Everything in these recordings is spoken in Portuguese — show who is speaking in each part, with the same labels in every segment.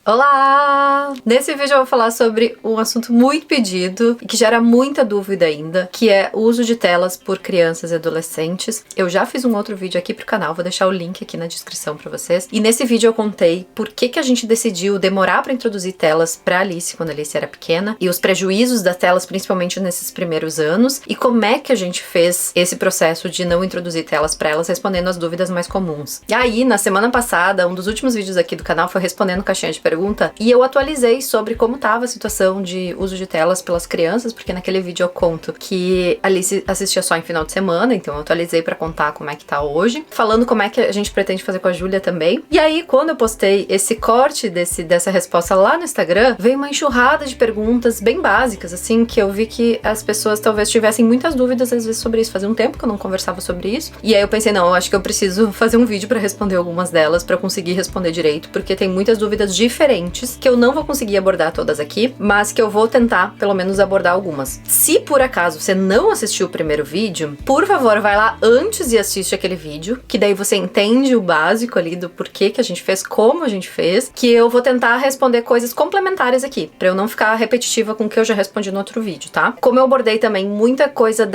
Speaker 1: Olá! Nesse vídeo eu vou falar sobre um assunto muito pedido e que gera muita dúvida ainda, que é o uso de telas por crianças e adolescentes. Eu já fiz um outro vídeo aqui pro canal, vou deixar o link aqui na descrição pra vocês. E nesse vídeo eu contei por que a gente decidiu demorar pra introduzir telas pra Alice quando a Alice era pequena e os prejuízos das telas, principalmente nesses primeiros anos, e como é que a gente fez esse processo de não introduzir telas pra elas, respondendo as dúvidas mais comuns. E aí, na semana passada, um dos últimos vídeos aqui do canal foi respondendo caixinha de pergunta, e eu atualizei sobre como estava a situação de uso de telas pelas crianças, porque naquele vídeo eu conto que a Alice assistia só em final de semana, então eu atualizei pra contar como é que tá hoje, falando como é que a gente pretende fazer com a Júlia também. E aí, quando eu postei esse corte dessa resposta lá no Instagram, veio uma enxurrada de perguntas bem básicas, assim, que eu vi que as pessoas talvez tivessem muitas dúvidas às vezes sobre isso. Fazia um tempo que eu não conversava sobre isso, e aí eu pensei, não, eu acho que eu preciso fazer um vídeo pra responder algumas delas, pra conseguir responder direito, porque tem muitas dúvidas diferentes que eu não vou conseguir abordar todas aqui, mas que eu vou tentar, pelo menos, abordar algumas. Se por acaso você não assistiu o primeiro vídeo, por favor, vai lá antes e assiste aquele vídeo, que daí você entende o básico ali do porquê que a gente fez, como a gente fez, que eu vou tentar responder coisas complementares aqui, pra eu não ficar repetitiva com o que eu já respondi no outro vídeo, tá? Como eu abordei também muita coisa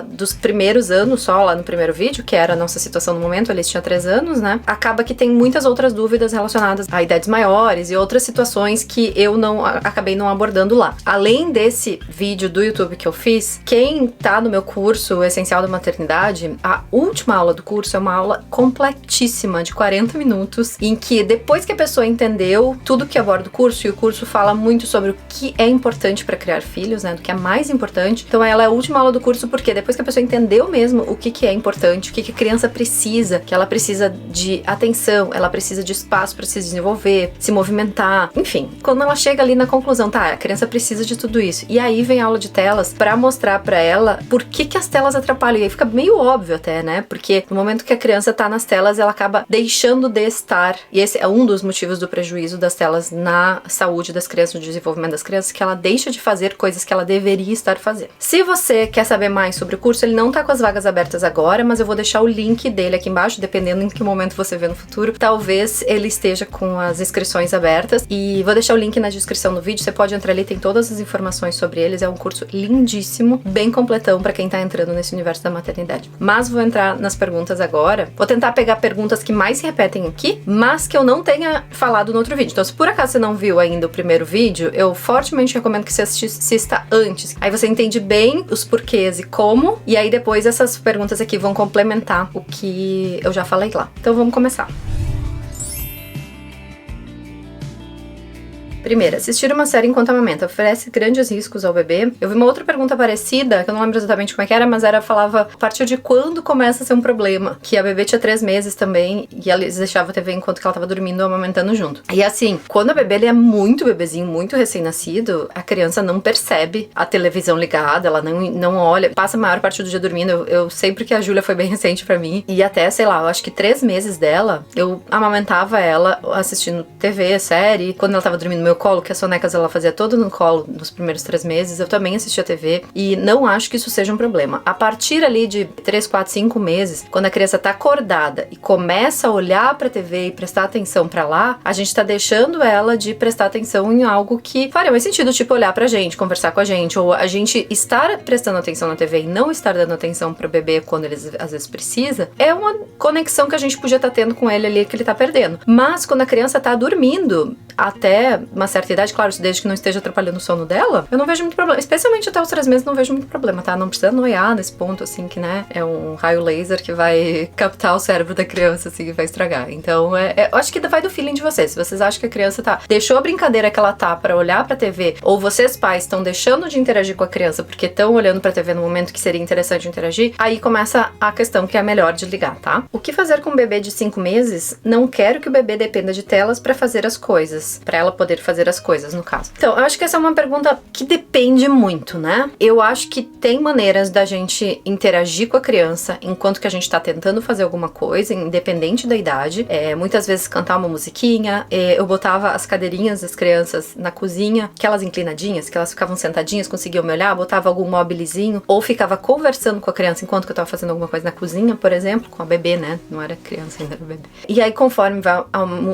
Speaker 1: dos primeiros anos só lá no primeiro vídeo, que era a nossa situação no momento, eles tinham 3 anos, né? Acaba que tem muitas outras dúvidas relacionadas a idades maiores e outras situações que eu acabei não abordando lá. Além desse vídeo do YouTube que eu fiz, quem tá no meu curso o Essencial da Maternidade, a última aula do curso é uma aula completíssima de 40 minutos, em que depois que a pessoa entendeu tudo que aborda o curso, e o curso fala muito sobre o que é importante para criar filhos, né, do que é mais importante, então ela é a última aula do curso porque depois que a pessoa entendeu mesmo o que é importante, o que a criança precisa, que ela precisa de atenção, ela precisa de espaço para se desenvolver, se movimentar, enfim, quando ela chega ali na conclusão, tá, a criança precisa de tudo isso, e aí vem a aula de telas pra mostrar pra ela por que as telas atrapalham, e aí fica meio óbvio até, né, porque no momento que a criança tá nas telas, ela acaba deixando de estar, e esse é um dos motivos do prejuízo das telas na saúde das crianças, no desenvolvimento das crianças, que ela deixa de fazer coisas que ela deveria estar fazendo. Se você quer saber mais sobre o curso, ele não tá com as vagas abertas agora, mas eu vou deixar o link dele aqui embaixo, dependendo em que momento você vê no futuro, talvez ele esteja com as inscrições abertas, e vou deixar o link na descrição do vídeo, você pode entrar ali, tem todas as informações sobre eles, é um curso lindíssimo, bem completão pra quem tá entrando nesse universo da maternidade. Mas vou entrar nas perguntas agora, vou tentar pegar perguntas que mais se repetem aqui, mas que eu não tenha falado no outro vídeo. Então, se por acaso você não viu ainda o primeiro vídeo, eu fortemente recomendo que você assista antes. Aí você entende bem os porquês e como, e aí depois essas perguntas aqui vão complementar o que eu já falei lá. Então vamos começar. Primeiro, assistir uma série enquanto amamenta oferece grandes riscos ao bebê? Eu vi uma outra pergunta parecida, que eu não lembro exatamente como é que era, mas falava a partir de quando começa a ser um problema. Que a bebê tinha 3 meses também, e ela deixava a TV enquanto que ela tava dormindo, amamentando junto. E assim, quando a bebê ele é muito bebezinho, muito recém-nascido, a criança não percebe a televisão ligada, ela não olha, passa a maior parte do dia dormindo. Eu sei porque a Júlia foi bem recente pra mim, e até, sei lá, eu acho que 3 meses dela, eu amamentava ela assistindo TV, série, quando ela tava dormindo no meu colo, que as sonecas ela fazia todo no colo nos primeiros 3 meses, eu também assistia TV, e não acho que isso seja um problema. A partir ali de 3, 4, 5 meses, quando a criança tá acordada e começa a olhar pra TV e prestar atenção pra lá, a gente tá deixando ela de prestar atenção em algo que faria mais sentido, tipo olhar pra gente, conversar com a gente, ou a gente estar prestando atenção na TV e não estar dando atenção pro bebê quando ele às vezes precisa, é uma conexão que a gente podia estar tendo com ele ali que ele tá perdendo. Mas quando a criança tá dormindo, até uma certa idade, claro, desde que não esteja atrapalhando o sono dela, eu não vejo muito problema. Especialmente até os 3 meses, não vejo muito problema, tá? Não precisa noiar nesse ponto, assim, que, né, é um raio laser que vai captar o cérebro da criança, assim, e vai estragar. Então, eu acho que vai do feeling de vocês. Se vocês acham que a criança deixou a brincadeira que ela tá pra olhar pra TV, ou vocês, pais, estão deixando de interagir com a criança porque estão olhando pra TV no momento que seria interessante interagir, aí começa a questão que é melhor de ligar, tá? O que fazer com um bebê de 5 meses? Não quero que o bebê dependa de telas pra fazer as coisas, pra ela poder fazer as coisas, no caso. Então, eu acho que essa é uma pergunta que depende muito, né? Eu acho que tem maneiras da gente interagir com a criança enquanto que a gente tá tentando fazer alguma coisa, independente da idade. Muitas vezes cantar uma musiquinha, eu botava as cadeirinhas das crianças na cozinha, aquelas inclinadinhas, que elas ficavam sentadinhas, conseguiam me olhar, botava algum mobilizinho, ou ficava conversando com a criança enquanto que eu tava fazendo alguma coisa na cozinha, por exemplo, com a bebê, né? Não era criança, ainda era bebê. E aí, conforme vai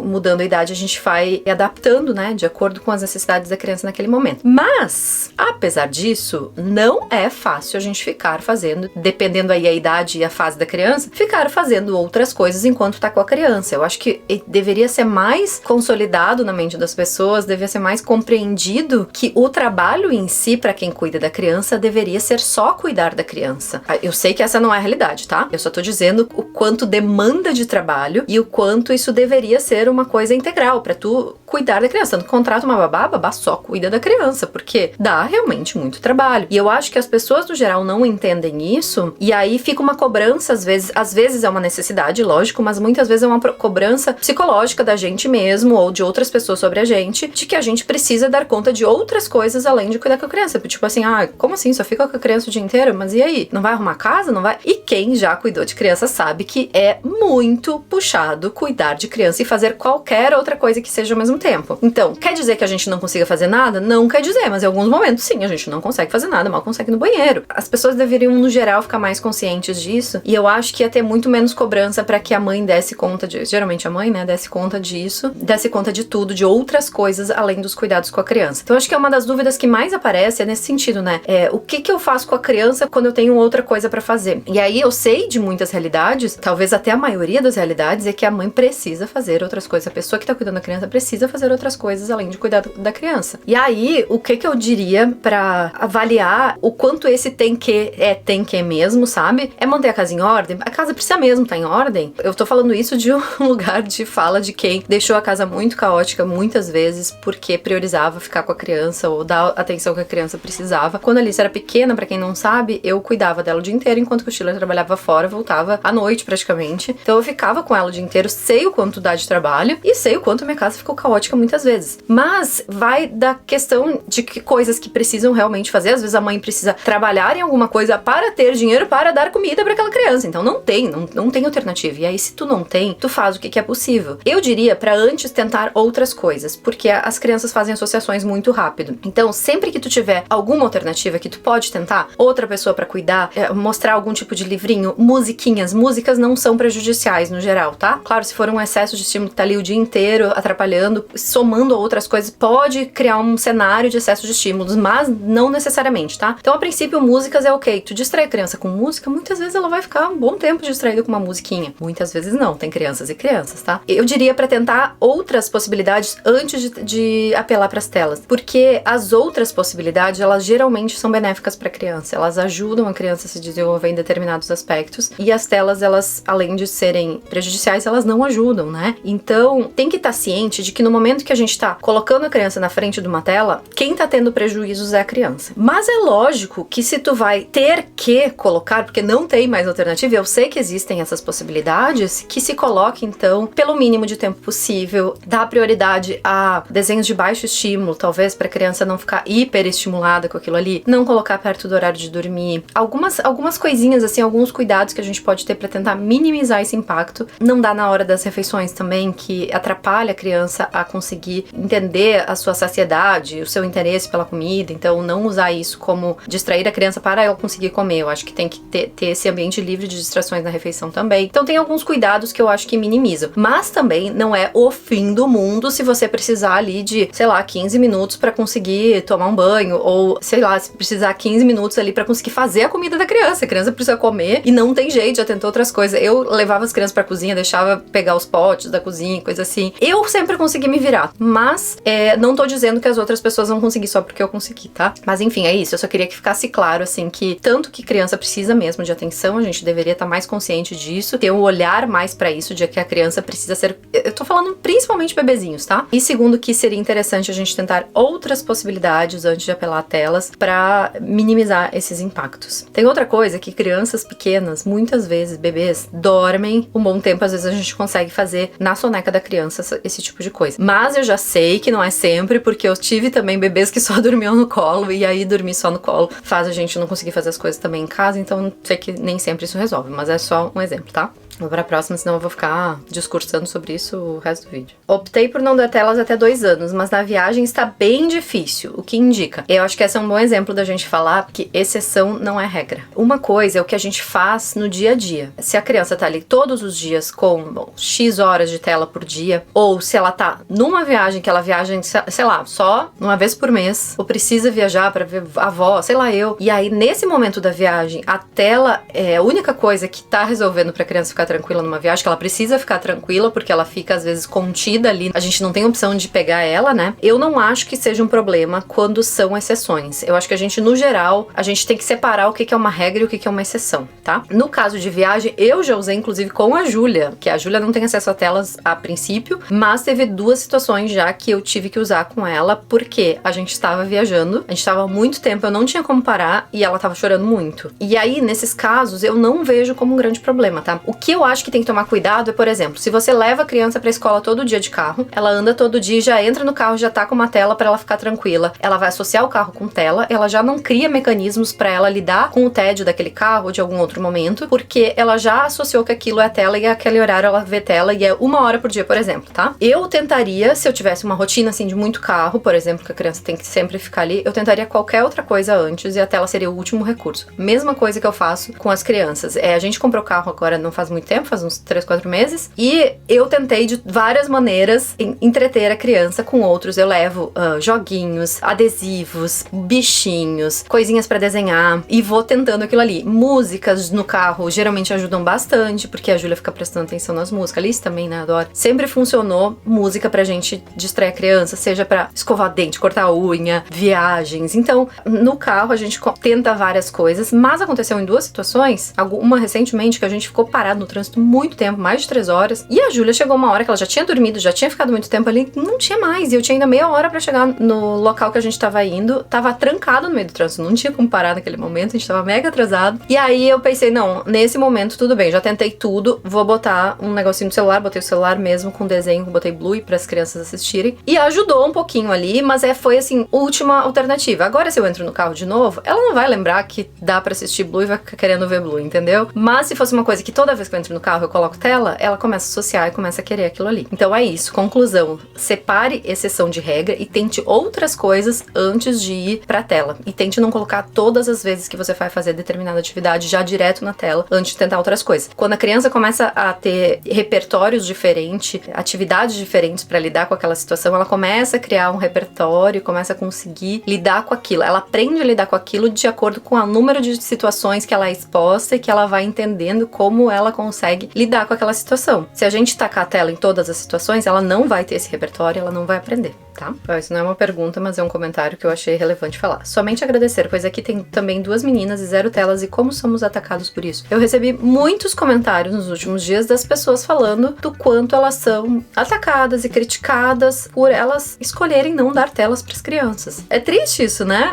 Speaker 1: mudando a idade, a gente vai adaptando, né? De acordo com as necessidades da criança naquele momento. Mas, apesar disso, não é fácil a gente ficar fazendo, dependendo aí a idade e a fase da criança, ficar fazendo outras coisas enquanto tá com a criança. Eu acho que deveria ser mais consolidado na mente das pessoas, deveria ser mais compreendido que o trabalho em si, para quem cuida da criança, deveria ser só cuidar da criança. Eu sei que essa não é a realidade, tá? Eu só tô dizendo o quanto demanda de trabalho e o quanto isso deveria ser uma coisa integral para tu cuidar da criança. Tanto contrata uma babá, a babá só cuida da criança, porque dá realmente muito trabalho. E eu acho que as pessoas, no geral, não entendem isso, e aí fica uma cobrança, às vezes é uma necessidade, lógico, mas muitas vezes é uma cobrança psicológica da gente mesmo, ou de outras pessoas sobre a gente, de que a gente precisa dar conta de outras coisas além de cuidar com a criança. Tipo assim, como assim? Só fica com a criança o dia inteiro? Mas e aí? Não vai arrumar casa? Não vai? E quem já cuidou de criança sabe que é muito puxado cuidar de criança e fazer qualquer outra coisa que seja ao mesmo tempo. Então, quer dizer que a gente não consiga fazer nada? Não quer dizer, mas em alguns momentos sim, a gente não consegue fazer nada, mal consegue ir no banheiro. As pessoas deveriam, no geral, ficar mais conscientes disso, e eu acho que ia ter muito menos cobrança pra que a mãe desse conta de... Geralmente a mãe, né, desse conta disso, desse conta de tudo, de outras coisas, além dos cuidados com a criança. Então, acho que é uma das dúvidas que mais aparece é nesse sentido, né? O que eu faço com a criança quando eu tenho outra coisa pra fazer? E aí, eu sei de muitas realidades, talvez até a maioria das realidades, é que a mãe precisa fazer outras coisas. A pessoa que tá cuidando da criança precisa fazer outras coisas além de cuidar da criança. E aí, o que eu diria pra avaliar o quanto esse tem que mesmo, sabe? É manter a casa em ordem. A casa precisa mesmo estar em ordem. Eu tô falando isso de um lugar de fala de quem deixou a casa muito caótica muitas vezes porque priorizava ficar com a criança ou dar a atenção que a criança precisava. Quando a Alice era pequena, pra quem não sabe, eu cuidava dela o dia inteiro, enquanto que o Schiller trabalhava fora, voltava à noite praticamente. Então eu ficava com ela o dia inteiro, sei o quanto dá de trabalho e sei o quanto a minha casa ficou caótica muitas vezes. Mas vai da questão de que coisas que precisam realmente fazer. Às vezes a mãe precisa trabalhar em alguma coisa para ter dinheiro para dar comida para aquela criança. Então não tem alternativa. E aí, se tu não tem, tu faz o que é possível. Eu diria para antes tentar outras coisas, porque as crianças fazem associações muito rápido. Então, sempre que tu tiver alguma alternativa que tu pode tentar, outra pessoa para cuidar, mostrar algum tipo de livrinho, músicas não são prejudiciais no geral, tá? Claro, se for um excesso de estímulo que tá ali o dia inteiro atrapalhando, somando a outras coisas, pode criar um cenário de excesso de estímulos, mas não necessariamente, tá? Então, a princípio, músicas é ok. Tu distrai a criança com música, muitas vezes ela vai ficar um bom tempo distraída com uma musiquinha. Muitas vezes não, tem crianças e crianças, tá? Eu diria pra tentar outras possibilidades antes de apelar pras telas, porque as outras possibilidades, elas geralmente são benéficas pra criança, elas ajudam a criança a se desenvolver em determinados aspectos, e as telas, elas, além de serem prejudiciais, elas não ajudam, né? Então, tem que estar ciente de que no momento que a gente tá colocando a criança na frente de uma tela, quem tá tendo prejuízos é a criança. Mas é lógico que se tu vai ter que colocar, porque não tem mais alternativa, eu sei que existem essas possibilidades, que se coloque, então, pelo mínimo de tempo possível, dá prioridade a desenhos de baixo estímulo, talvez pra criança não ficar hiperestimulada com aquilo ali, não colocar perto do horário de dormir, algumas coisinhas assim, alguns cuidados que a gente pode ter pra tentar minimizar esse impacto. Não dá na hora das refeições também, que atrapalha a criança a conseguir entender a sua saciedade, o seu interesse pela comida, então não usar isso como distrair a criança para ela conseguir comer. Eu acho que tem que ter esse ambiente livre de distrações na refeição também. Então tem alguns cuidados que eu acho que minimizam, mas também não é o fim do mundo se você precisar ali de, sei lá, 15 minutos pra conseguir tomar um banho, ou sei lá, se precisar 15 minutos ali pra conseguir fazer a comida da criança. A criança precisa comer e não tem jeito, já tentou outras coisas. Eu levava as crianças pra cozinha, deixava pegar os potes da cozinha, coisa assim. Eu sempre consegui me virar, mas não tô dizendo que as outras pessoas vão conseguir só porque eu consegui, tá? Mas enfim, é isso. Eu só queria que ficasse claro, assim, que tanto que criança precisa mesmo de atenção, a gente deveria estar mais consciente disso, ter um olhar mais pra isso, de que a criança precisa ser... Eu tô falando principalmente bebezinhos, tá? E segundo, que seria interessante a gente tentar outras possibilidades antes de apelar a telas pra minimizar esses impactos. Tem outra coisa, que crianças pequenas, muitas vezes bebês, dormem um bom tempo. Às vezes a gente consegue fazer na soneca da criança esse tipo de coisa. Mas eu já sei sei que não é sempre, porque eu tive também bebês que só dormiam no colo, e aí dormir só no colo faz a gente não conseguir fazer as coisas também em casa, então sei que nem sempre isso resolve, mas é só um exemplo, tá? Vou pra próxima, senão eu vou ficar discursando sobre isso o resto do vídeo. Optei por não dar telas até 2 anos, mas na viagem está bem difícil, o que indica. Eu acho que esse é um bom exemplo da gente falar que exceção não é regra. Uma coisa é o que a gente faz no dia a dia. Se a criança tá ali todos os dias com X horas de tela por dia, ou se ela tá numa viagem que ela viaja, sei lá, só uma vez por mês, ou precisa viajar pra ver a avó, sei lá eu, e aí nesse momento da viagem, a tela é a única coisa que tá resolvendo pra criança ficar tranquila numa viagem, que ela precisa ficar tranquila, porque ela fica às vezes contida ali, a gente não tem opção de pegar ela, né? Eu não acho que seja um problema quando são exceções. Eu acho que a gente, no geral, a gente tem que separar o que é uma regra e o que é uma exceção, tá? No caso de viagem, eu já usei inclusive com a Júlia, que a Júlia não tem acesso a telas a princípio, mas teve 2 situações já que eu tive que usar com ela, porque a gente estava viajando, a gente estava há muito tempo, eu não tinha como parar e ela estava chorando muito. E aí, nesses casos, eu não vejo como um grande problema, tá? O que eu acho que tem que tomar cuidado é, por exemplo, se você leva a criança pra escola todo dia de carro, ela anda todo dia, já entra no carro, já tá com uma tela pra ela ficar tranquila, ela vai associar o carro com tela, ela já não cria mecanismos pra ela lidar com o tédio daquele carro ou de algum outro momento, porque ela já associou que aquilo é tela e aquele horário ela vê tela e é 1 hora por dia, por exemplo, tá? Eu tentaria, se eu tivesse uma rotina assim de muito carro, por exemplo, que a criança tem que sempre ficar ali, eu tentaria qualquer outra coisa antes e a tela seria o último recurso. Mesma coisa que eu faço com as crianças. A gente comprou carro agora não faz muito tempo, faz uns 3, 4 meses, e eu tentei de várias maneiras entreter a criança com outros. Eu levo joguinhos, adesivos, bichinhos, coisinhas pra desenhar, e vou tentando aquilo ali. Músicas no carro geralmente ajudam bastante, porque a Júlia fica prestando atenção nas músicas. Alice também, né, adora. Sempre funcionou música pra gente distrair a criança, seja pra escovar dente, cortar unha, viagens. Então, no carro a gente tenta várias coisas, mas aconteceu em 2 situações, uma recentemente que a gente ficou parado no trânsito muito tempo, mais de 3 horas, e a Júlia chegou uma hora que ela já tinha dormido, já tinha ficado muito tempo ali, não tinha mais, e eu tinha ainda meia hora pra chegar no local que a gente tava indo, tava trancado no meio do trânsito, não tinha como parar naquele momento, a gente tava mega atrasado, e aí eu pensei, não, nesse momento tudo bem, já tentei tudo, vou botar um negocinho no celular, botei o celular mesmo com desenho, botei Bluey para as crianças assistirem, e ajudou um pouquinho ali, mas foi assim, última alternativa. Agora se eu entro no carro de novo, ela não vai lembrar que dá pra assistir Blue e vai ficar querendo ver Blue, entendeu? Mas se fosse uma coisa que toda vez que eu entro no carro eu coloco tela, ela começa a associar e começa a querer aquilo ali. Então é isso, conclusão, separe exceção de regra e tente outras coisas antes de ir pra tela. E tente não colocar todas as vezes que você vai fazer determinada atividade já direto na tela, antes de tentar outras coisas. Quando a criança começa a ter repertórios diferentes, atividades diferentes pra lidar com aquela situação, ela começa a criar um repertório, começa a conseguir lidar com aquilo. Ela aprende a lidar com aquilo de acordo com o número de situações que ela é exposta e que ela vai entendendo como ela consegue lidar com aquela situação. Se a gente tacar a tela em todas as situações, ela não vai ter esse repertório, ela não vai aprender, tá? Isso não é uma pergunta, mas é um comentário que eu achei relevante falar. Somente agradecer, pois aqui tem também 2 meninas e 0 telas e como somos atacados por isso. Eu recebi muitos comentários nos últimos dias das pessoas falando do quanto elas são atacadas e criticadas por elas escolherem não dar telas para as crianças. É triste isso, né?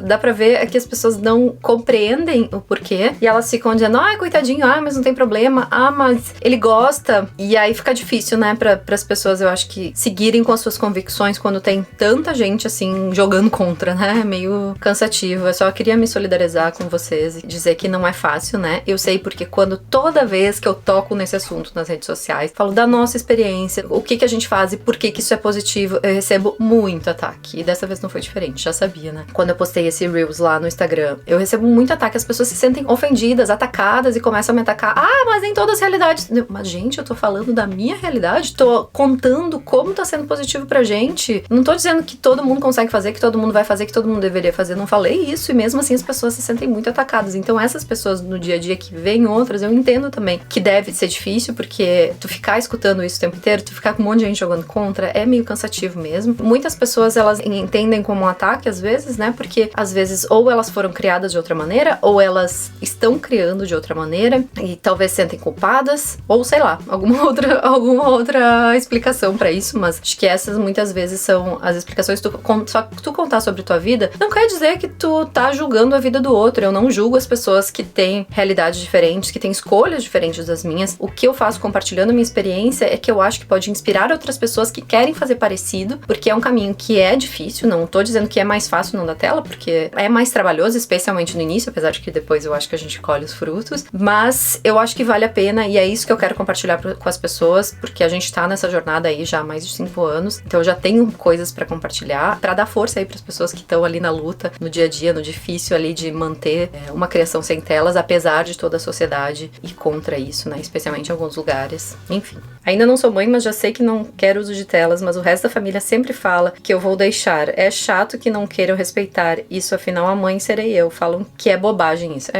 Speaker 1: Dá pra ver que as pessoas não compreendem o porquê e elas ficam dizendo, ai, coitadinho, mas não tem problema, mas ele gosta. E aí fica difícil, né, para as pessoas, eu acho que seguirem com as suas convicções quando tem tanta gente assim jogando contra, né? É meio cansativo. Eu só queria me solidarizar com vocês e dizer que não é fácil, né? Eu sei porque toda vez que eu toco nesse assunto nas redes sociais, falo da nossa experiência, o que a gente faz e por que isso é positivo, eu recebo muito ataque. E dessa vez não foi diferente, já sabia, né? Quando eu postei esse Reels lá no Instagram, eu recebo muito ataque, as pessoas se sentem ofendidas, atacadas e começam a me atacar. Mas nem todas as realidades. Mas, gente, eu tô falando da minha realidade, tô contando como tá sendo positivo pra gente. Não tô dizendo que todo mundo consegue fazer, que todo mundo vai fazer, que todo mundo deveria fazer. Não falei isso e mesmo assim as pessoas se sentem muito atacadas. Então essas pessoas no dia a dia que veem outras, eu entendo também que deve ser difícil, porque tu ficar escutando isso o tempo inteiro, tu ficar com um monte de gente jogando contra, é meio cansativo mesmo. Muitas pessoas, elas entendem como um ataque às vezes, né? Porque às vezes ou elas foram criadas de outra maneira, ou elas estão criando de outra maneira, e talvez sentem culpadas, ou sei lá, alguma outra explicação pra isso, mas acho que essas muitas vezes são as explicações. Só que tu contar sobre tua vida não quer dizer que tu tá julgando a vida do outro. Eu não julgo as pessoas que têm realidades diferentes, que têm escolhas diferentes das minhas. O que eu faço compartilhando a minha experiência é que eu acho que pode inspirar outras pessoas que querem fazer parecido, porque é um caminho que é difícil. Não tô dizendo que é mais fácil não da tela, porque é mais trabalhoso, especialmente no início, apesar de que depois eu acho que a gente colhe os frutos, mas eu acho que vale a pena, e é isso que eu quero compartilhar com as pessoas, porque a gente tá nessa jornada aí já há mais de 5 anos, então eu já tenho coisas pra compartilhar, pra dar força aí pras pessoas que estão ali na luta, no dia a dia, no difícil ali de manter uma criação sem telas, apesar de toda a sociedade ir contra isso, né, especialmente em alguns lugares. Enfim, ainda não sou mãe, mas já sei que não quero uso de telas, mas o resto da família sempre fala que eu vou deixar. É chato que não queiram respeitar isso, afinal a mãe serei eu. Falam que é bobagem isso.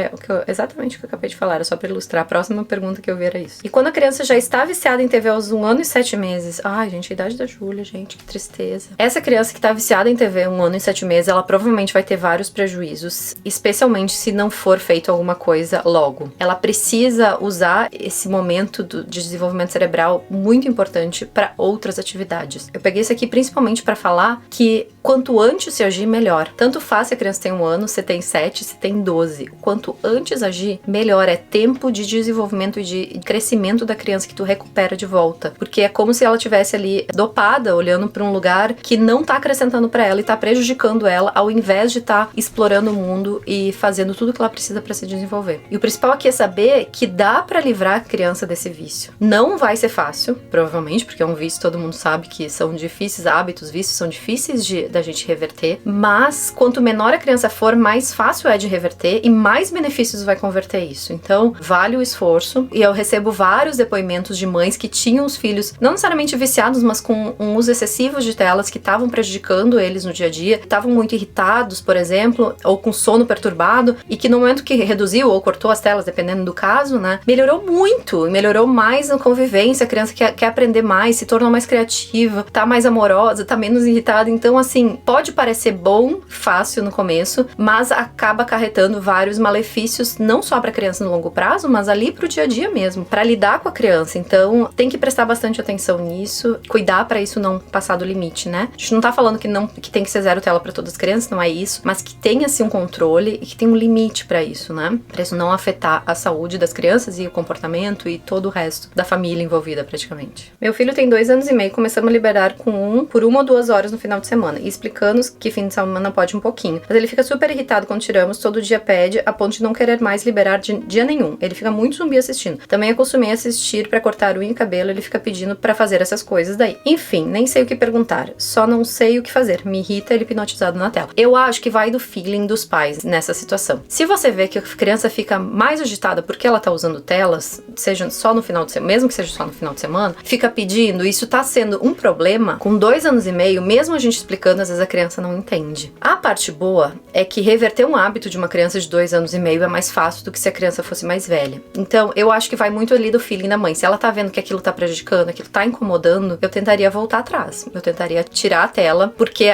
Speaker 1: Exatamente o que eu acabei de falar, era só pra ilustrar. A próxima pergunta que eu vi era isso. E quando a criança já está viciada em TV aos 1 ano e 7 meses... Ai, gente, a idade da Júlia, gente, que tristeza. Essa criança que tá viciada em TV 1 ano e 7 meses, ela provavelmente vai ter vários prejuízos, especialmente se não for feito alguma coisa logo. Ela precisa usar esse momento de desenvolvimento cerebral muito importante para outras atividades. Eu peguei isso aqui principalmente para falar que quanto antes se agir, melhor. Tanto faz se a criança tem 1 ano, se tem 7, se tem 12. Quanto antes agir, melhor. É tempo de desenvolvimento e de crescimento da criança que tu recupera de volta. Porque é como se ela estivesse ali dopada, olhando para um lugar que não tá acrescentando para ela e tá prejudicando ela, ao invés de estar explorando o mundo e fazendo tudo que ela precisa para se desenvolver. E o principal aqui é saber que dá para livrar a criança desse vício. Não vai ser fácil, provavelmente, porque é um vício, todo mundo sabe que são difíceis, hábitos, vícios são difíceis da gente reverter, mas quanto menor a criança for, mais fácil é de reverter e mais benefícios vai converter isso. Então, vale o esforço. E eu recebo vários depoimentos de mães que tinham os filhos, não necessariamente viciados, mas com um uso excessivo de telas que estavam prejudicando eles no dia a dia, estavam muito irritados, por exemplo, ou com sono perturbado, e que no momento que reduziu ou cortou as telas, dependendo do caso, né, melhorou muito, melhorou mais na convivência, a criança quer aprender mais, se tornou mais criativa, tá mais amorosa, tá menos irritada. Então, assim, pode parecer bom, fácil no começo, mas acaba acarretando vários malefícios, não só pra criança no longo prazo, mas ali pro dia a dia mesmo, pra lidar com a criança. Então, tem que prestar bastante atenção nisso, cuidar pra isso não passar do limite, né? A gente não tá falando que tem que ser 0 tela pra todas as crianças, não é isso, mas que tenha, assim, um controle e que tem um limite pra isso, né? Pra isso não afetar a saúde das crianças e o comportamento e todo o resto da família envolvida, praticamente. Meu filho tem 2 anos e meio, começamos a liberar por 1 ou 2 horas no final de semana, e explicando que fim de semana pode um pouquinho. Mas ele fica super irritado quando tiramos, todo dia pede, a ponto de não querer mais liberar de dia nenhum. Ele fica muito zumbi assistindo. Também acostumei a assistir pra cortar unha e cabelo, ele fica pedindo pra fazer essas coisas daí. Enfim, nem sei o que perguntar, só não sei o que fazer. Me irrita ele hipnotizado na tela. Eu acho que vai do feeling dos pais nessa situação. Se você vê que a criança fica mais agitada porque ela tá usando telas, seja só no final de semana, mesmo que seja só no final de semana, fica pedindo, isso tá sendo um problema, com 2 anos e meio, mesmo a gente explicando, às vezes a criança não entende. A parte boa é que reverter um hábito de uma criança de 2 anos e meio é mais fácil do que se a criança fosse mais velha. Então, eu acho que vai muito ali do feeling da mãe. Se ela tá vendo que aquilo tá prejudicando, aquilo tá incomodando, eu tentaria voltar atrás. Eu tentaria tirar a tela, porque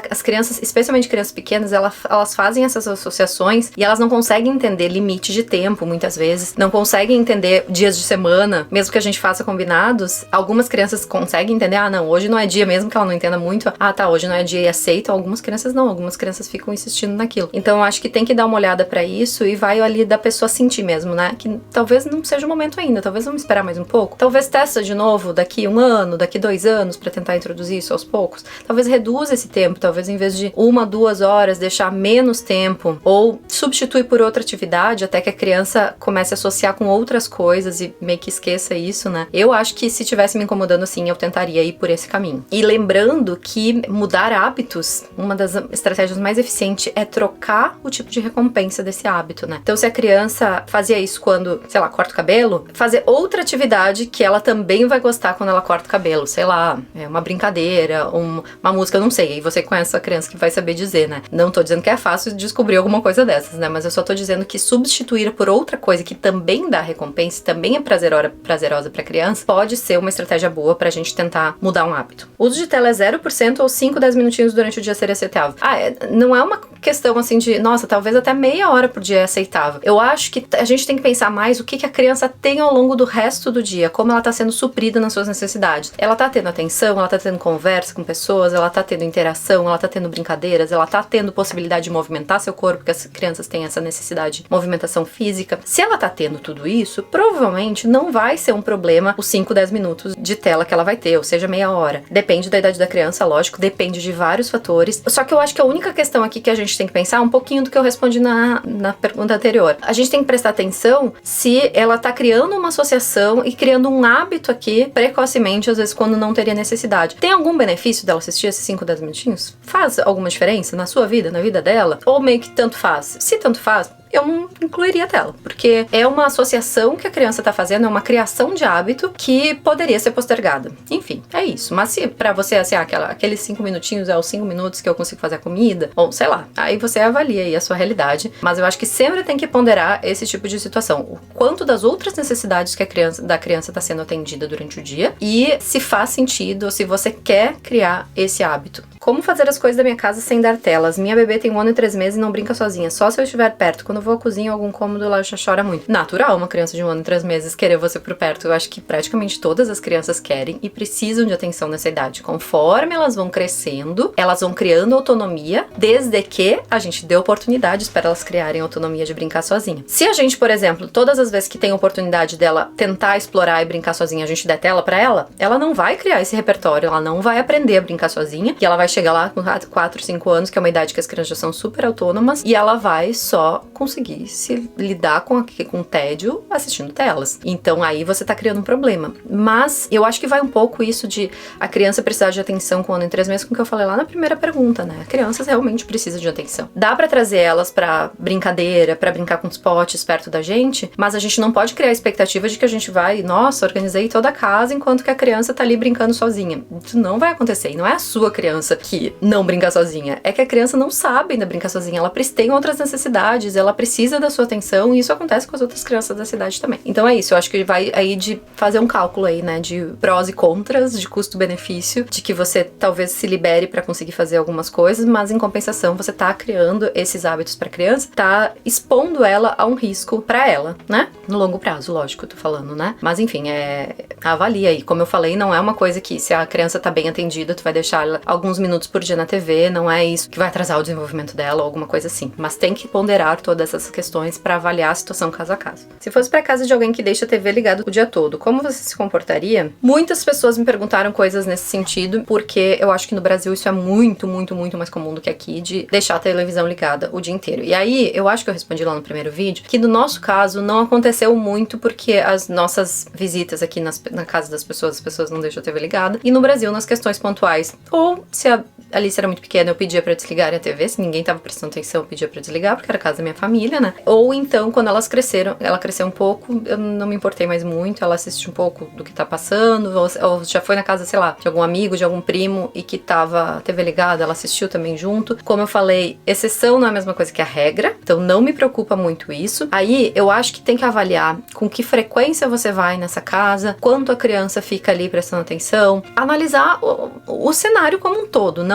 Speaker 1: as crianças, especialmente crianças pequenas, elas fazem essas associações e elas não conseguem entender limite de tempo, muitas vezes. Não conseguem entender dias de semana, mesmo que a gente faça combinados. Algumas crianças conseguem entender, não, hoje não é dia, mesmo que ela não entenda muito, tá, hoje não é dia e aceitam. Algumas crianças não, algumas crianças ficam insistindo naquilo. Então eu acho que tem que dar uma olhada pra isso e vai ali da pessoa sentir mesmo, né? Que talvez não seja o momento ainda, talvez vamos esperar mais um pouco. Talvez testa de novo daqui 1 ano, daqui 2 anos pra tentar introduzir isso aos poucos. Talvez reduza esse tempo, talvez em vez de 1, 2 horas, deixar menos tempo ou substitui por outra atividade até que a criança comece a associar com outras coisas e meio que esqueça isso, né? Eu acho que se tivesse me incomodando assim, eu tentaria ir por esse caminho. E lembrando que mudar hábitos, uma das estratégias mais eficientes é trocar o tipo de recompensa desse hábito, né? Então, se a criança fazia isso quando, sei lá, corta o cabelo, fazer outra atividade que ela também vai gostar quando ela corta o cabelo, sei lá, uma brincadeira, uma música, eu não sei, e você conhece a criança que vai saber dizer, né? Não tô dizendo que é fácil descobrir alguma coisa dessas, né? Mas eu só tô dizendo que substituir por outra coisa que também dá recompensa, também é prazerosa pra criança, pode ser uma estratégia boa pra gente tentar mudar um hábito. O uso de tela é 0% ou 5, 10 minutinhos durante o dia seria aceitável. Não é uma questão assim de, nossa, talvez até meia hora por dia é aceitável. Eu acho que a gente tem que pensar mais o que a criança tem ao longo do resto do dia, como ela tá sendo suprida nas suas necessidades. Ela tá tendo atenção, ela tá tendo conversa com pessoas, ela tá tendo interação, ela tá tendo brincadeiras, ela tá tendo possibilidade de movimentar seu corpo, porque as crianças têm essa necessidade de movimentação física. Se ela tá tendo tudo isso, provavelmente não vai ser um problema os 5, 10 minutos de tela que ela vai ter, ou seja, meia hora. Depende da idade da criança, lógico, depende de vários fatores. Só que eu acho que a única questão aqui que a gente tem que pensar é um pouquinho do que eu respondi na pergunta anterior. A gente tem que prestar atenção se ela tá criando uma associação e criando um hábito aqui precocemente, às vezes quando não teria necessidade. Tem algum benefício dela assistir esses 5, 10 minutinhos? Faz alguma diferença na sua vida, na vida dela? Ou meio que tanto faz? Se tanto faz, eu não incluiria a tela, porque é uma associação que a criança tá fazendo, é uma criação de hábito que poderia ser postergada. Enfim, é isso. Mas se pra você, assim, aqueles 5 minutinhos é os 5 minutos que eu consigo fazer a comida, ou sei lá, aí você avalia aí a sua realidade. Mas eu acho que sempre tem que ponderar esse tipo de situação. O quanto das outras necessidades que da criança tá sendo atendida durante o dia e se faz sentido, ou se você quer criar esse hábito. Como fazer as coisas da minha casa sem dar telas? Minha bebê tem 1 ano e 3 meses e não brinca sozinha, só se eu estiver perto. Quando eu vou à cozinha ou algum cômodo, ela já chora muito. Natural uma criança de 1 ano e 3 meses querer você por perto. Eu acho que praticamente todas as crianças querem e precisam de atenção nessa idade. Conforme elas vão crescendo, elas vão criando autonomia, desde que a gente dê oportunidades para elas criarem autonomia de brincar sozinha. Se a gente, por exemplo, todas as vezes que tem oportunidade dela tentar explorar e brincar sozinha, a gente der tela pra ela não vai criar esse repertório, ela não vai aprender a brincar sozinha e ela vai chegar lá com 4, 5 anos, que é uma idade que as crianças já são super autônomas, e ela vai só conseguir se lidar com o tédio assistindo telas. Então aí você tá criando um problema. Mas eu acho que vai um pouco isso de a criança precisar de atenção com 1 ano e 3 meses, com o que eu falei lá na primeira pergunta, né? A criança realmente precisa de atenção. Dá pra trazer elas pra brincadeira, pra brincar com os potes perto da gente, mas a gente não pode criar a expectativa de que a gente vai, nossa, organizei toda a casa enquanto que a criança tá ali brincando sozinha. Isso não vai acontecer. E não é a sua criança que não brinca sozinha. É que a criança não sabe ainda brincar sozinha. Ela tem outras necessidades, ela precisa da sua atenção, e isso acontece com as outras crianças da cidade também. Então é isso, eu acho que vai aí de fazer um cálculo aí, né, de prós e contras, de custo-benefício, de que você talvez se libere pra conseguir fazer algumas coisas, mas em compensação você tá criando esses hábitos pra criança, tá expondo ela a um risco pra ela, né? No longo prazo, lógico, eu tô falando, né? Mas enfim, avalia aí. Como eu falei, não é uma coisa que se a criança tá bem atendida, tu vai deixar ela alguns minutos por dia na TV, não é isso que vai atrasar o desenvolvimento dela ou alguma coisa assim. Mas tem que ponderar todas essas questões pra avaliar a situação caso a caso. Se fosse pra casa de alguém que deixa a TV ligada o dia todo, como você se comportaria? Muitas pessoas me perguntaram coisas nesse sentido, porque eu acho que no Brasil isso é muito, muito, muito mais comum do que aqui, de deixar a televisão ligada o dia inteiro. E aí, eu acho que eu respondi lá no primeiro vídeo, que no nosso caso não aconteceu muito, porque as nossas visitas aqui na casa das pessoas, as pessoas não deixam a TV ligada, e no Brasil, nas questões pontuais, ou se a Alice era muito pequena, eu pedia pra desligarem a TV, se ninguém tava prestando atenção, eu pedia pra desligar, porque era a casa da minha família, né? Ou então, quando elas cresceram, ela cresceu um pouco, eu não me importei mais muito, ela assiste um pouco do que tá passando, ou já foi na casa, sei lá, de algum amigo, de algum primo, e que tava a TV ligada, ela assistiu também junto. Como eu falei, exceção não é a mesma coisa que a regra, então não me preocupa muito isso. Aí, eu acho que tem que avaliar com que frequência você vai nessa casa, quanto a criança fica ali prestando atenção, analisar o cenário como um todo,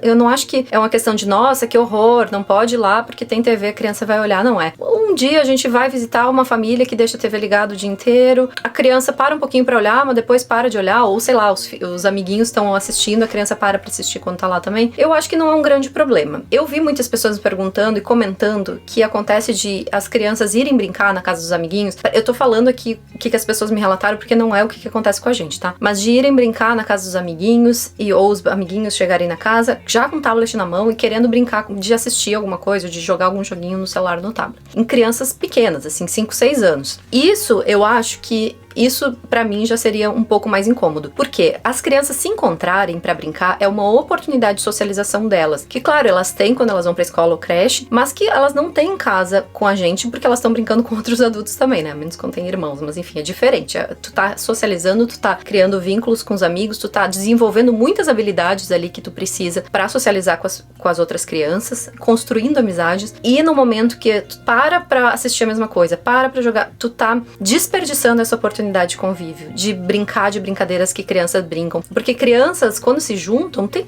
Speaker 1: eu não acho que é uma questão de, nossa, que horror, não pode ir lá porque tem TV, a criança vai olhar, não é. Um dia a gente vai visitar uma família que deixa a TV ligada o dia inteiro, a criança para um pouquinho pra olhar, mas depois para de olhar, ou sei lá, os amiguinhos estão assistindo, a criança para pra assistir quando tá lá também. Eu acho que não é um grande problema. Eu vi muitas pessoas me perguntando e comentando que acontece de as crianças irem brincar na casa dos amiguinhos. Eu tô falando aqui o que as pessoas me relataram, porque não é o que acontece com a gente, tá? Mas de irem brincar na casa dos amiguinhos, ou os amiguinhos chegarem na casa, já com o tablet na mão e querendo brincar de assistir alguma coisa, ou de jogar algum joguinho no celular no tablet. Em crianças pequenas, assim, 5, 6 anos. Isso, eu acho que isso, pra mim, já seria um pouco mais incômodo. Porque as crianças se encontrarem pra brincar é uma oportunidade de socialização delas. Que, claro, elas têm quando elas vão pra escola ou creche, mas que elas não têm em casa com a gente porque elas estão brincando com outros adultos também, né? Menos quando tem irmãos, mas enfim, é diferente. Tu tá socializando, tu tá criando vínculos com os amigos, tu tá desenvolvendo muitas habilidades ali que tu precisa pra socializar com as outras crianças, construindo amizades. E no momento que tu pra assistir a mesma coisa, pra jogar, tu tá desperdiçando essa oportunidade de convívio, de brincar de brincadeiras que crianças brincam. Porque crianças, quando se juntam, tem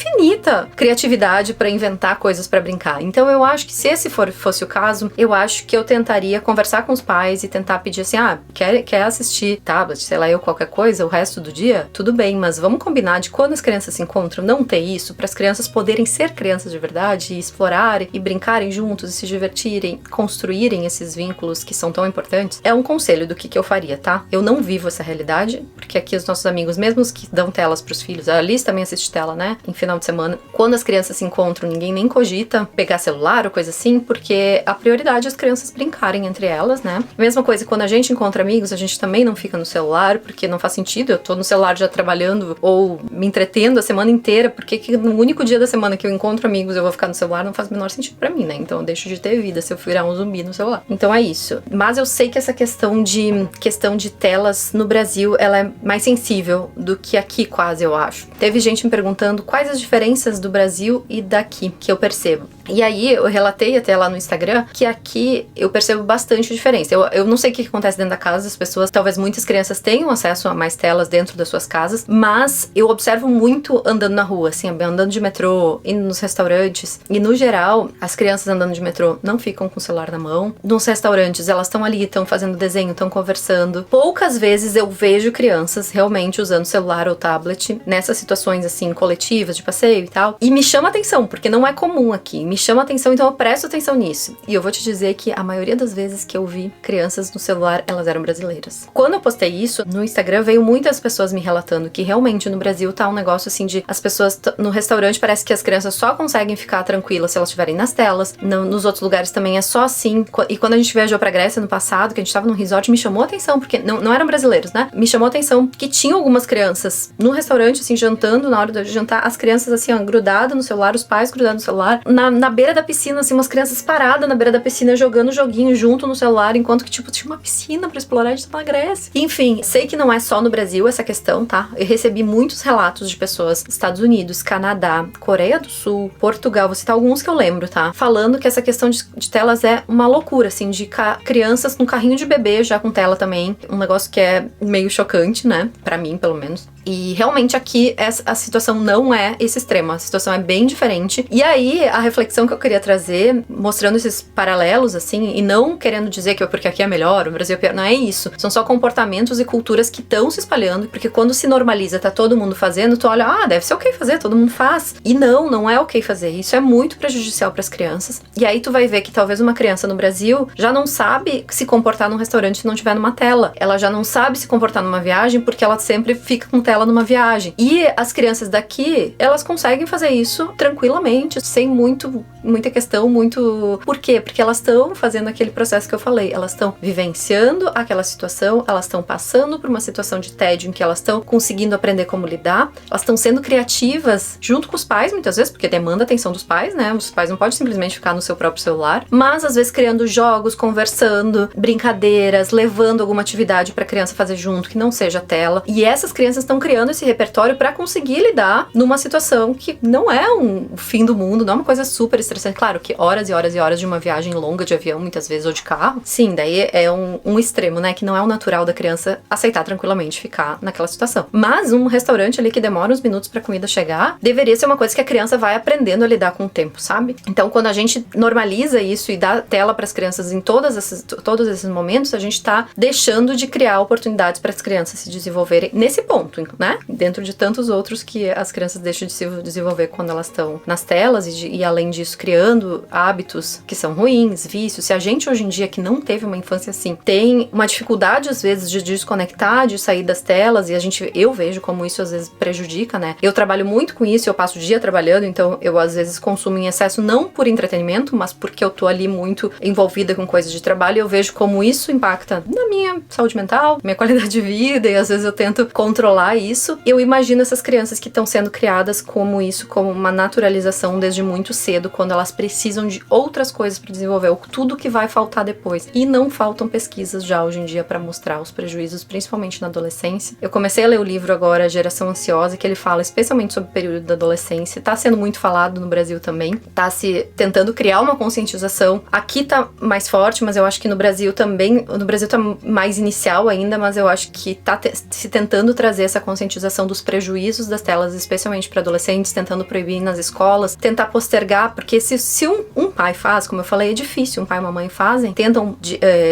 Speaker 1: infinita criatividade pra inventar coisas pra brincar. Então eu acho que se esse fosse o caso, eu acho que eu tentaria conversar com os pais e tentar pedir assim, quer assistir tablet, sei lá, qualquer coisa, o resto do dia? Tudo bem, mas vamos combinar de quando as crianças se encontram, não ter isso, para as crianças poderem ser crianças de verdade e explorarem e brincarem juntos e se divertirem, construírem esses vínculos que são tão importantes. É um conselho do que eu faria, tá? Eu não vivo essa realidade, porque aqui os nossos amigos, mesmo os que dão telas pros filhos, a Alice também assiste tela, né? Em final de semana. Quando as crianças se encontram, ninguém nem cogita pegar celular ou coisa assim, porque a prioridade é as crianças brincarem entre elas, né? Mesma coisa, quando a gente encontra amigos, a gente também não fica no celular, porque não faz sentido, eu tô no celular já trabalhando ou me entretendo a semana inteira, porque no único dia da semana que eu encontro amigos eu vou ficar no celular, não faz o menor sentido pra mim, né? Então eu deixo de ter vida se eu virar um zumbi no celular. Então é isso. Mas eu sei que essa questão de telas no Brasil, ela é mais sensível do que aqui quase, eu acho. Teve gente me perguntando quais as diferenças do Brasil e daqui, que eu percebo. E aí eu relatei até lá no Instagram que aqui eu percebo bastante diferença. Eu não sei o que acontece dentro da casa das pessoas, talvez muitas crianças tenham acesso a mais telas dentro das suas casas, mas eu observo muito andando na rua, assim, andando de metrô, indo nos restaurantes, e no geral, as crianças andando de metrô não ficam com o celular na mão. Nos restaurantes, elas estão ali, estão fazendo desenho, estão conversando. Poucas vezes eu vejo crianças realmente usando celular ou tablet nessas situações, assim, coletivas, de passeio e tal, e me chama atenção, porque não é comum aqui. Me chama atenção, então eu presto atenção nisso. E eu vou te dizer que a maioria das vezes que eu vi crianças no celular, elas eram brasileiras. Quando eu postei isso, no Instagram veio muitas pessoas me relatando que realmente no Brasil tá um negócio assim de as pessoas no restaurante parece que as crianças só conseguem ficar tranquilas se elas estiverem nas telas. Nos outros lugares também é só assim. E quando a gente viajou pra Grécia no passado, que a gente tava num resort, me chamou a atenção, porque não eram brasileiros, né? Me chamou a atenção que tinha algumas crianças no restaurante, assim, jantando, na hora de jantar, as crianças assim, ó, grudadas no celular, os pais grudados no celular, na beira da piscina, assim, umas crianças paradas na beira da piscina jogando joguinho junto no celular, enquanto que, tipo, tinha uma piscina pra explorar, a gente tá na Grécia. Enfim, sei que não é só no Brasil essa questão, tá? Eu recebi muitos relatos de pessoas dos Estados Unidos, Canadá, Coreia do Sul, Portugal, vou citar alguns que eu lembro, tá? Falando que essa questão de telas é uma loucura, assim, de crianças com carrinho de bebê já com tela também, um negócio que é meio chocante, né? Pra mim, pelo menos. E realmente aqui a situação não é esse extremo, a situação é bem diferente. E aí, a reflexão que eu queria trazer, mostrando esses paralelos, assim, e não querendo dizer que porque aqui é melhor, o Brasil é pior, não é isso. São só comportamentos e culturas que estão se espalhando, porque quando se normaliza, tá todo mundo fazendo, tu olha, deve ser ok fazer, todo mundo faz. E não é ok fazer. Isso é muito prejudicial pras crianças. E aí tu vai ver que talvez uma criança no Brasil já não sabe se comportar num restaurante se não tiver numa tela. Ela já não sabe se comportar numa viagem porque ela sempre fica com tela numa viagem. E as crianças daqui, elas conseguem fazer isso tranquilamente, sem muita questão, muito... Por quê? Porque elas estão fazendo aquele processo que eu falei. Elas estão vivenciando aquela situação, elas estão passando por uma situação de tédio em que elas estão conseguindo aprender como lidar, elas estão sendo criativas junto com os pais, muitas vezes, porque demanda a atenção dos pais, né? Os pais não podem simplesmente ficar no seu próprio celular, mas às vezes criando jogos, conversando, brincadeiras, levando alguma atividade pra criança fazer junto, que não seja tela. E essas crianças estão criando esse repertório pra conseguir lidar numa situação que não é o fim do mundo, não é uma coisa super estressante. Claro que horas e horas e horas de uma viagem longa de avião, muitas vezes, ou de carro, sim, daí é um extremo, né? Que não é o natural da criança aceitar tranquilamente ficar naquela situação. Mas um restaurante ali que demora uns minutos pra comida chegar, deveria ser uma coisa que a criança vai aprendendo a lidar com o tempo, sabe? Então, quando a gente normaliza isso e dá tela pras crianças em todos esses momentos, a gente tá deixando de criar oportunidades para as crianças se desenvolverem nesse ponto, né? Dentro de tantos outros que as crianças deixam de se desenvolver quando elas estão nas telas e além disso, criando hábitos que são ruins, vícios. Se a gente hoje em dia, que não teve uma infância assim, tem uma dificuldade às vezes de desconectar, de sair das telas, e eu vejo como isso às vezes prejudica, né? Eu trabalho muito com isso, eu passo o dia trabalhando, então eu às vezes consumo em excesso, não por entretenimento, mas porque eu tô ali muito envolvida com coisas de trabalho, e eu vejo como isso impacta na minha saúde mental, minha qualidade de vida, e às vezes eu tento controlar isso. Eu imagino essas crianças que estão sendo criadas como isso, como uma naturalização desde muito cedo, quando elas precisam de outras coisas para desenvolver, tudo que vai faltar depois. E não faltam pesquisas já hoje em dia para mostrar os prejuízos, principalmente na adolescência. Eu comecei a ler o livro agora, Geração Ansiosa, que ele fala especialmente sobre o período da adolescência. Tá sendo muito falado no Brasil também. Tá se tentando criar uma conscientização. Aqui tá mais forte, mas eu acho que no Brasil também, no Brasil tá mais inicial ainda, mas eu acho que tá se tentando trazer essa conscientização dos prejuízos das telas, especialmente para adolescentes, tentando proibir nas escolas, tentar postergar, porque se um pai faz, como eu falei, é difícil, um pai e uma mãe fazem, tentam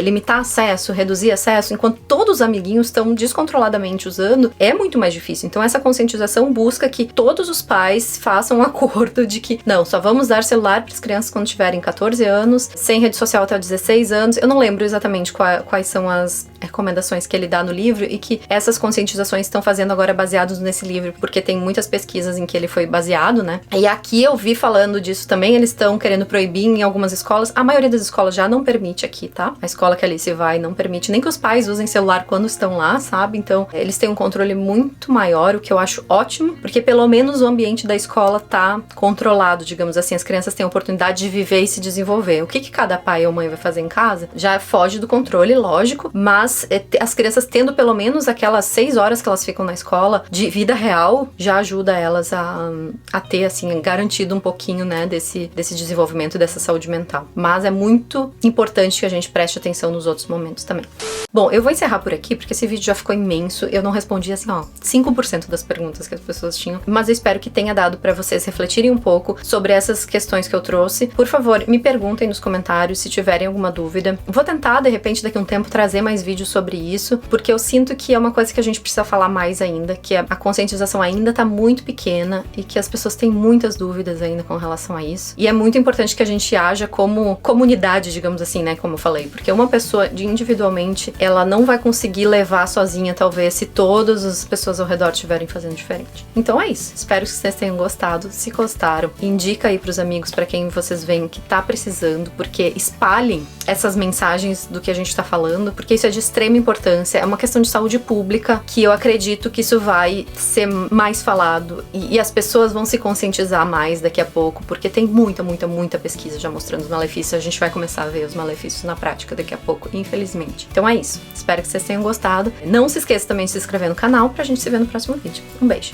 Speaker 1: limitar acesso, reduzir acesso, enquanto todos os amiguinhos estão descontroladamente usando, é muito mais difícil. Então essa conscientização busca que todos os pais façam um acordo de que, não, só vamos dar celular para as crianças quando tiverem 14 anos, sem rede social até 16 anos. Eu não lembro exatamente quais são as recomendações que ele dá no livro, e que essas conscientizações estão fazendo agora baseados nesse livro, porque tem muitas pesquisas em que ele foi baseado, né? E aqui eu vi falando disso também, eles estão querendo proibir em algumas escolas. A maioria das escolas já não permite aqui, tá? A escola que a Alice vai não permite nem que os pais usem celular quando estão lá, sabe? Então, eles têm um controle muito maior, o que eu acho ótimo, porque pelo menos o ambiente da escola tá controlado, digamos assim, as crianças têm a oportunidade de viver e se desenvolver. O que cada pai ou mãe vai fazer em casa já foge do controle, lógico, mas as crianças tendo pelo menos aquelas 6 horas que elas ficam na escola de vida real, já ajuda elas a ter, assim, garantido um pouquinho, né, desse desenvolvimento, dessa saúde mental. Mas é muito importante que a gente preste atenção nos outros momentos também. Bom, eu vou encerrar por aqui, porque esse vídeo já ficou imenso. Eu não respondi, assim, 5% das perguntas que as pessoas tinham, mas eu espero que tenha dado pra vocês refletirem um pouco sobre essas questões que eu trouxe. Por favor, me perguntem nos comentários se tiverem alguma dúvida. Vou tentar, de repente, daqui a um tempo, trazer mais vídeos sobre isso, porque eu sinto que é uma coisa que a gente precisa falar mais ainda, que a conscientização ainda tá muito pequena e que as pessoas têm muitas dúvidas ainda com relação a isso. E é muito importante que a gente haja como comunidade, digamos assim, né, como eu falei, porque uma pessoa individualmente, ela não vai conseguir levar sozinha, talvez, se todas as pessoas ao redor estiverem fazendo diferente. Então é isso. Espero que vocês tenham gostado. Se gostaram, indica aí pros amigos, pra quem vocês veem que tá precisando, porque espalhem essas mensagens do que a gente tá falando, porque isso é de extrema importância. É uma questão de saúde pública que eu acredito que isso vai ser mais falado e as pessoas vão se conscientizar mais daqui a pouco, porque tem muita pesquisa já mostrando os malefícios. A gente vai começar a ver os malefícios na prática daqui a pouco, infelizmente. Então é isso. Espero que vocês tenham gostado. Não se esqueça também de se inscrever no canal pra gente se ver no próximo vídeo. Um beijo!